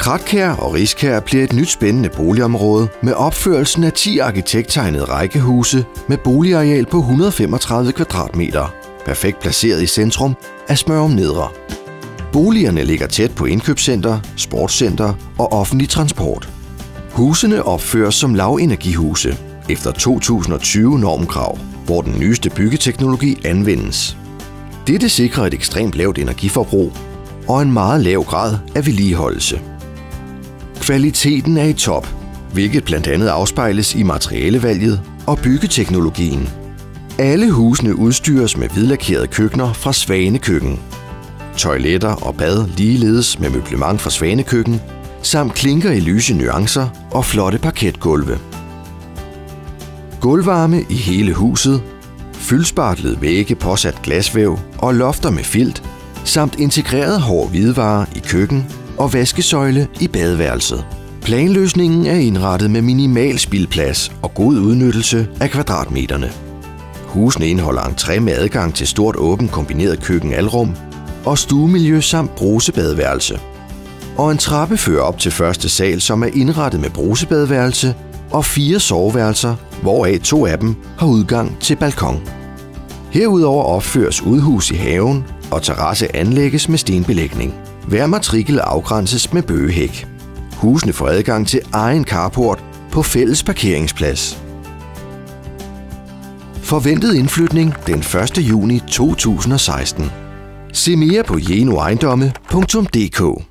Kratkær og Riskær bliver et nyt spændende boligområde med opførelsen af 10 arkitekttegnede rækkehuse med boligareal på 135 kvadratmeter, perfekt placeret i centrum af Smørum Nedre. Boligerne ligger tæt på indkøbscenter, sportscenter og offentlig transport. Husene opføres som lavenergihuse efter 2020 normkrav, hvor den nyeste byggeteknologi anvendes. Dette sikrer et ekstremt lavt energiforbrug og en meget lav grad af vedligeholdelse. Kvaliteten er i top, hvilket blandt andet afspejles i materialevalget og byggeteknologien. Alle husene udstyres med hvidlakerede køkkener fra Svanekøkken. Toiletter og bad ligeledes med møblement fra Svanekøkken, samt klinker i lyse nuancer og flotte parketgulve. Gulvvarme i hele huset, fyldspartlede vægge påsat glasvæv og lofter med filt, samt integreret hård hvidvare i køkken og vaskesøjle i badeværelset. Planløsningen er indrettet med minimal spildplads og god udnyttelse af kvadratmeterne. Husene indeholder entré med adgang til stort åbent kombineret køkken-alrum og stuemiljø samt brusebadeværelse. Og en trappe fører op til første sal, som er indrettet med brusebadeværelse og 4 soveværelser, hvoraf 2 af dem har udgang til balkon. Herudover opføres udhus i haven, og terrasse anlægges med stenbelægning. Hver matrikel afgrænses med bøgehæk. Husene får adgang til egen carport på fælles parkeringsplads. Forventet indflytning den 1. juni 2016. Se mere på jenoejendomme.dk.